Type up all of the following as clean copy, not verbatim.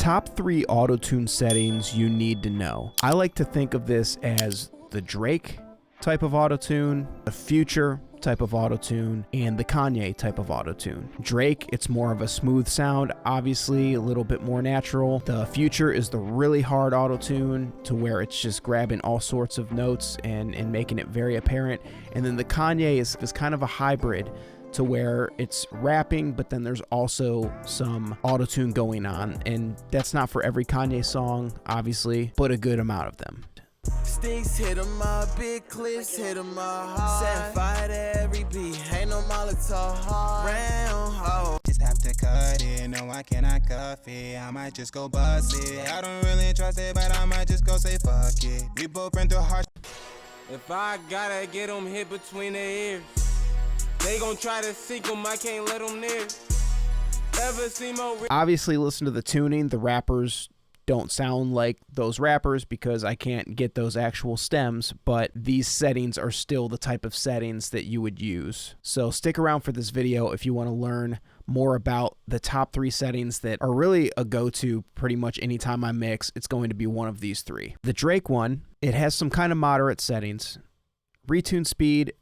Top 3 Autotune settings you need to know. I like to think of this as the Drake type of Autotune, the Future type of Autotune, and the Kanye type of Autotune. Drake, it's more of a smooth sound, obviously a little bit more natural. The Future is the really hard Autotune to where it's just grabbing all sorts of notes and making it very apparent. And then the Kanye is kind of a hybrid to where it's rapping, but then there's also some Autotune going on. And that's not for every Kanye song, obviously, but a good amount of them. Sticks hit 'em up, big clips hit 'em up hard. Set fire to every beat, ain't no Molotov hard. Round ho. Just have to cut it, no I cannot cuff it. I might just go bust it. I don't really trust it, but I might just go say fuck it. We both been through hard. If I gotta get 'em hit between the ears, they gon' try to sink 'em, I can't let 'em near. Ever see more? Obviously, listen to the tuning. The rappers don't sound like those rappers because I can't get those actual stems, but these settings are still the type of settings that you would use. So stick around for this video if you want to learn more about the top 3 settings that are really a go-to pretty much anytime I mix. It's going to be one of these 3. The Drake one, it has some kind of moderate settings. Retune speed,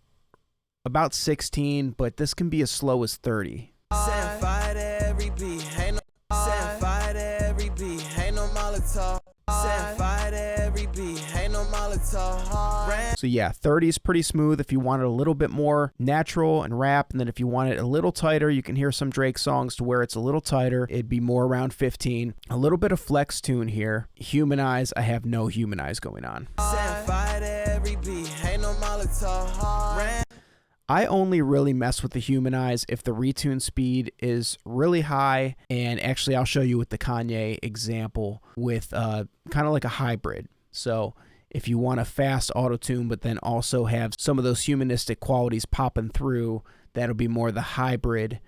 about 16, but this can be as slow as 30. Set fire to every beat, ain't no set fire to every beat, ain't no Molotov. Set fire to every beat, ain't no Molotov hard. So yeah, 30 is pretty smooth if you want it a little bit more natural and rap, and then if you want it a little tighter, you can hear some Drake songs to where it's a little tighter. It'd be more around 15. A little bit of flex tune here. Humanize, I have no humanize going on. Set fire to every beat, ain't no Molotov hard. I only really mess with the humanize if the retune speed is really high, and actually I'll show you with the Kanye example with kind of like a hybrid. So if you want a fast auto-tune but then also have some of those humanistic qualities popping through, that'll be more the hybrid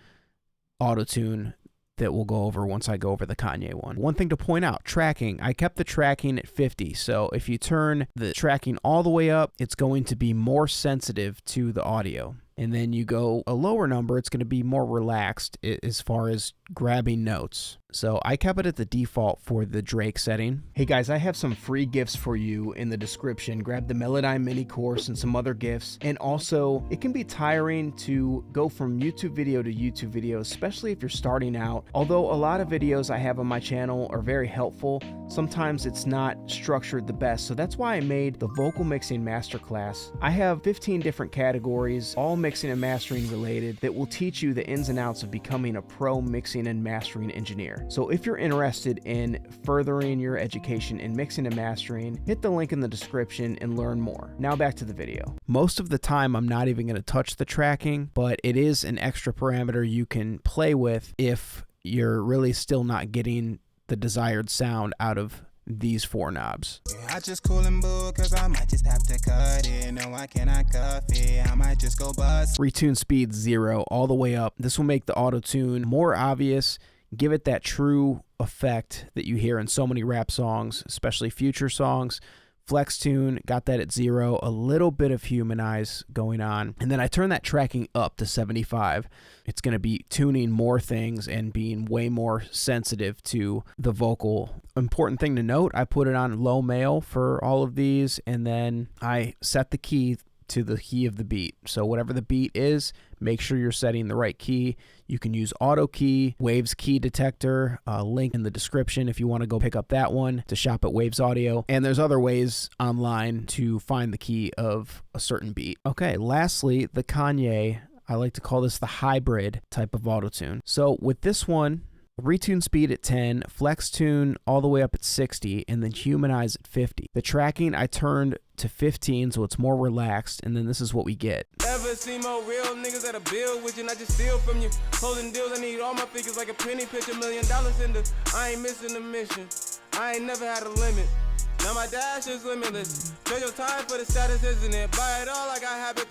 auto-tune that we'll go over once I go over the Kanye one. One thing to point out, tracking. I kept the tracking at 50, so if you turn the tracking all the way up, it's going to be more sensitive to the audio. And then you go a lower number, it's going to be more relaxed as far as grabbing notes. So I kept it at the default for the Drake setting. Hey guys, I have some free gifts for you in the description. Grab the Melodyne mini course and some other gifts. And also, it can be tiring to go from YouTube video to YouTube video, especially if you're starting out. Although a lot of videos I have on my channel are very helpful, sometimes it's not structured the best. So that's why I made the vocal mixing masterclass. I have 15 different categories, all mixing and mastering related, that will teach you the ins and outs of becoming a pro mixing and mastering engineer. So if you're interested in furthering your education in mixing and mastering, hit the link in the description and learn more. Now back to the video. Most of the time I'm not even going to touch the tracking, but it is an extra parameter you can play with if you're really still not getting the desired sound out of these 4 knobs. I just cool and boo, cause I might just have to cut it. No, I cannot cuff it. I might just go bust. Retune speed 0 all the way up. This will make the auto-tune more obvious, give it that true effect that you hear in so many rap songs, especially Future songs. Flex tune, got that at 0, a little bit of humanize going on. And then I turn that tracking up to 75. It's going to be tuning more things and being way more sensitive to the vocal. Important thing to note, I put it on low male for all of these, and then I set the key to the key of the beat. So whatever the beat is, make sure you're setting the right key. You can use auto key, Waves key detector, link in the description if you want to go pick up that one to shop at Waves Audio. And there's other ways online to find the key of a certain beat. Okay, lastly, the Kanye, I like to call this the hybrid type of auto-tune. So with this one, retune speed at 10, flex tune all the way up at 60, and then humanize at 50. The tracking I turned to 15, so it's more relaxed, and then this is what we get. Ever see more real niggas that a bill with you, not just steal from you. Closing deals, I need all my figures like a penny pitch, $1 million in the, I ain't missing the mission. I ain't never had a limit. Now my dash is limitless. Trade your time for the status, isn't it? Buy it all like I have it.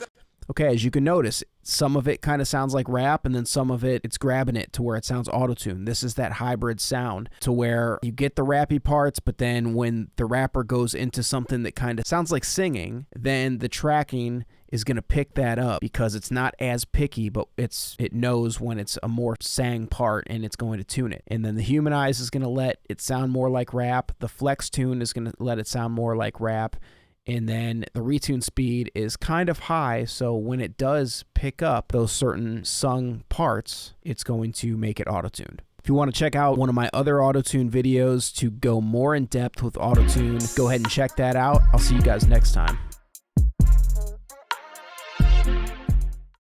Okay, as you can notice, some of it kind of sounds like rap, and then some of it, it's grabbing it to where it sounds auto-tune. This is that hybrid sound to where you get the rappy parts, but then when the rapper goes into something that kind of sounds like singing, then the tracking is going to pick that up because it's not as picky, but it knows when it's a more sang part and it's going to tune it. And then the humanize is going to let it sound more like rap. The flex tune is going to let it sound more like rap. And then the retune speed is kind of high, so when it does pick up those certain sung parts, it's going to make it auto-tuned. If you want to check out one of my other auto-tune videos to go more in depth with auto-tune, go ahead and check that out. I'll see you guys next time.